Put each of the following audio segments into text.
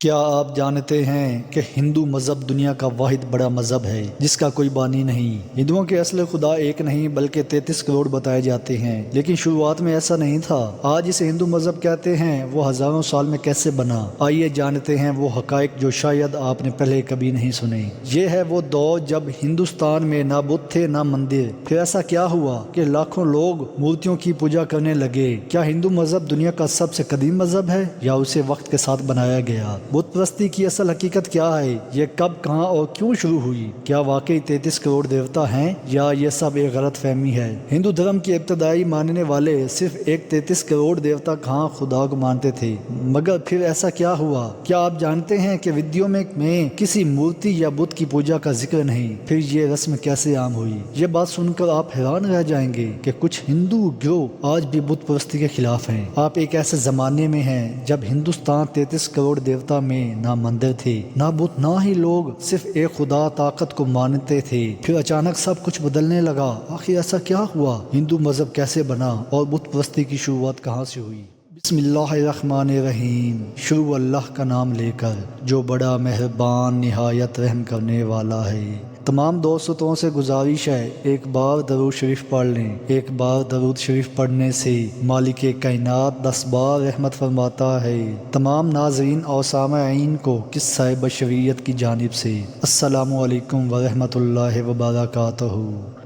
کیا آپ جانتے ہیں کہ ہندو مذہب دنیا کا واحد بڑا مذہب ہے جس کا کوئی بانی نہیں؟ ہندوؤں کے اصل خدا ایک نہیں بلکہ 33 کروڑ بتائے جاتے ہیں، لیکن شروعات میں ایسا نہیں تھا۔ آج اسے ہندو مذہب کہتے ہیں، وہ ہزاروں سال میں کیسے بنا؟ آئیے جانتے ہیں وہ حقائق جو شاید آپ نے پہلے کبھی نہیں سنے۔ یہ ہے وہ دور جب ہندوستان میں نہ بت تھے نہ مندر۔ پھر ایسا کیا ہوا کہ لاکھوں لوگ مورتیوں کی پوجا کرنے لگے؟ کیا ہندو مذہب دنیا کا سب سے قدیم مذہب ہے یا اسے وقت کے ساتھ بنایا گیا؟ بت پرستی کی اصل حقیقت کیا ہے؟ یہ کب، کہاں اور کیوں شروع ہوئی؟ کیا واقعی 33 کروڑ دیوتا ہیں یا یہ سب ایک غلط فہمی ہے؟ ہندو دھرم کے ابتدائی ماننے والے صرف ایک 33 کروڑ دیوتا کہاں خدا کو مانتے تھے، مگر پھر ایسا کیا ہوا؟ کیا آپ جانتے ہیں کہ ویدیوں میں کسی مورتی یا بت کی پوجا کا ذکر نہیں؟ پھر یہ رسم کیسے عام ہوئی؟ یہ بات سن کر آپ حیران رہ جائیں گے کہ کچھ ہندو گروہ آج بھی بت پرستی کے خلاف ہیں۔ آپ ایک ایسے زمانے میں ہیں جب ہندوستان 33 کروڑ دیوتا میں نہ مندر تھے نہ بت، نہ ہی لوگ صرف ایک خدا طاقت کو مانتے تھے۔ پھر اچانک سب کچھ بدلنے لگا۔ آخر ایسا کیا ہوا؟ ہندو مذہب کیسے بنا اور بت پرستی کی شروعات کہاں سے ہوئی؟ بسم اللہ الرحمن الرحیم۔ شروع اللہ کا نام لے کر جو بڑا مہربان نہایت رحم کرنے والا ہے۔ تمام دوستوں سے گزارش ہے ایک بار درود شریف پڑھ لیں۔ ایک بار درود شریف پڑھنے سے مالک کائنات 10 بار رحمت فرماتا ہے۔ تمام ناظرین اور سامعین کو قصہ بشریت کی جانب سے السلام علیکم ورحمۃ اللہ وبرکاتہ۔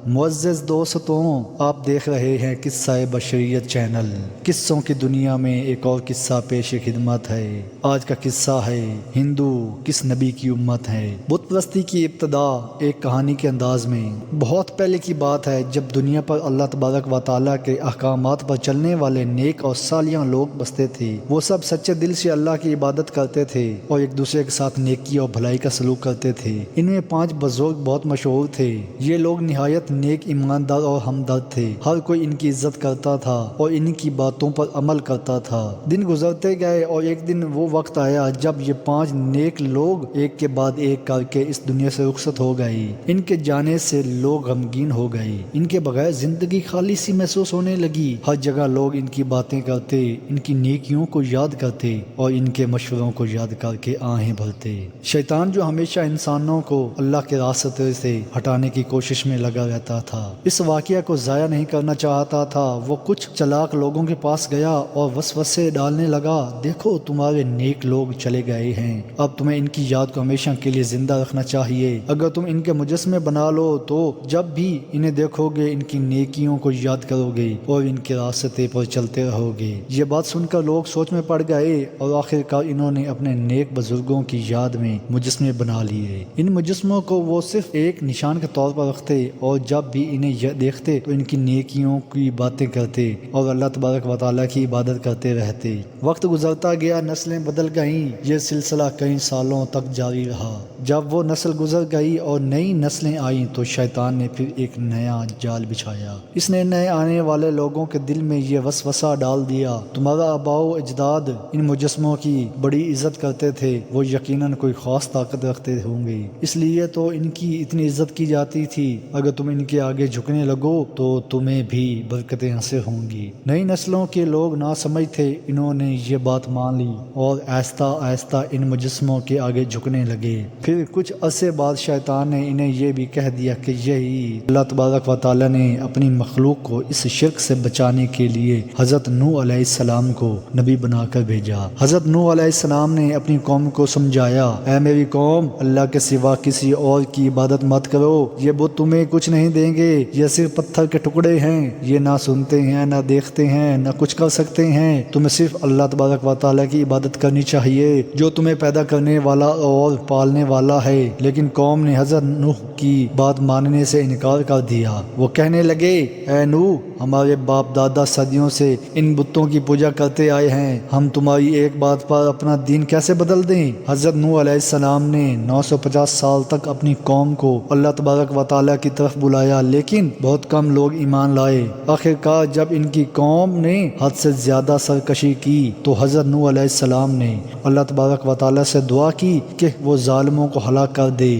معزز دوستوں، آپ دیکھ رہے ہیں قصہ بشریت چینل۔ قصوں کی دنیا میں ایک اور قصہ پیش خدمت ہے۔ آج کا قصہ ہے ہندو کس نبی کی امت ہے؟ بت پرستی کی ابتدا ایک کہانی کے انداز میں۔ بہت پہلے کی بات ہے جب دنیا پر اللہ تبارک و تعالیٰ کے احکامات پر چلنے والے نیک اور صالح لوگ بستے تھے۔ وہ سب سچے دل سے اللہ کی عبادت کرتے تھے اور ایک دوسرے کے ساتھ نیکی اور بھلائی کا سلوک کرتے تھے۔ ان میں 5 بزرگ بہت مشہور تھے۔ یہ لوگ نہایت نیک، ایماندار اور ہمدرد تھے۔ ہر کوئی ان کی عزت کرتا تھا اور ان کی باتوں پر عمل کرتا تھا۔ دن گزرتے گئے اور ایک دن وہ وقت آیا جب یہ 5 نیک لوگ ایک کے بعد ایک کر کے اس دنیا سے رخصت ہو گئے۔ ان کے جانے سے لوگ غمگین ہو گئے۔ ان کے بغیر زندگی خالی سی محسوس ہونے لگی۔ ہر جگہ لوگ ان کی باتیں کرتے، ان کی نیکیوں کو یاد کرتے اور ان کے مشوروں کو یاد کر کے آہیں بھرتے۔ شیطان جو ہمیشہ انسانوں کو اللہ کے راستے سے ہٹانے کی کوشش میں لگا رہتا تھا، اس واقعہ کو ضائع نہیں کرنا چاہتا تھا۔ وہ کچھ چلاک لوگوں کے پاس گیا اور وسوسے ڈالنے لگا، دیکھو تمہارے نیک لوگ چلے گئے ہیں، اب تمہیں ان کی یاد کو ہمیشہ کے لیے زندہ رکھنا چاہیے۔ اگر تم ان کے مجسمے بنا لو تو جب بھی انہیں دیکھو گے ان کی نیکیوں کو یاد کرو گے اور ان کے راستے پر چلتے رہو گے۔ یہ بات سن کر لوگ سوچ میں پڑ گئے اور آخرکار انہوں نے اپنے نیک بزرگوں کی یاد میں مجسمے بنا لیے۔ ان مجسموں کو وہ صرف ایک نشان کے طور پر رکھتے اور جب بھی انہیں دیکھتے تو ان کی نیکیوں کی باتیں کرتے اور اللہ تبارک و تعالیٰ کی عبادت کرتے رہتے۔ وقت گزرتا گیا، نسلیں بدل گئیں۔ یہ سلسلہ کئی سالوں تک جاری رہا۔ جب وہ نسل گزر گئی اور نئی نسلیں آئیں تو شیطان نے پھر ایک نیا جال بچھایا۔ اس نے نئے آنے والے لوگوں کے دل میں یہ وسوسہ ڈال دیا، تمہارا آباء و اجداد ان مجسموں کی بڑی عزت کرتے تھے، وہ یقیناً کوئی خاص طاقت رکھتے ہوں گے، اس لیے تو ان کی اتنی عزت کی جاتی تھی۔ اگر تم ان کے آگے جھکنے لگو تو تمہیں بھی برکتیں حاصل ہوں گی۔ نئی نسلوں کے لوگ نہ سمجھ تھے، انہوں نے یہ بات مان لی اور آہستہ آہستہ ان مجسموں کے آگے جھکنے لگے۔ پھر کچھ عرصے بعد شیطان نے انہیں یہ بھی کہہ دیا کہ یہی اللہ تبارک و تعالیٰ نے اپنی مخلوق کو اس شرک سے بچانے کے لیے حضرت نوح علیہ السلام کو نبی بنا کر بھیجا۔ حضرت نوح علیہ السلام نے اپنی قوم کو سمجھایا، اے میری قوم، اللہ کے سوا کسی اور کی عبادت مت کرو، یہ بت تمہیں کچھ نہیں دیں گے، یہ صرف پتھر کے ٹکڑے ہیں، یہ نہ سنتے ہیں نہ دیکھتے ہیں نہ کچھ کر سکتے ہیں، تمہیں صرف اللہ تبارک و تعالیٰ کی عبادت کرنی چاہیے جو تمہیں پیدا کرنے والا اور پالنے والا ہے۔ لیکن قوم نے حضرت نوح کی بات ماننے سے انکار کر دیا۔ وہ کہنے لگے، اے نوح، ہمارے باپ دادا صدیوں سے ان بتوں کی پوجا کرتے آئے ہیں، ہم تمہاری ایک بات پر اپنا دین کیسے بدل دیں؟ حضرت نوح علیہ السلام نے 950 سال تک اپنی قوم کو اللہ تبارک و تعالیٰ کی طرف بلایا، لیکن بہت کم لوگ ایمان لائے۔ آخرکار جب ان کی قوم نے حد سے زیادہ سرکشی کی تو حضرت نوح علیہ السلام نے اللہ تبارک و تعالیٰ سے دعا کی کہ وہ ظالموں کو ہلاک کر دے۔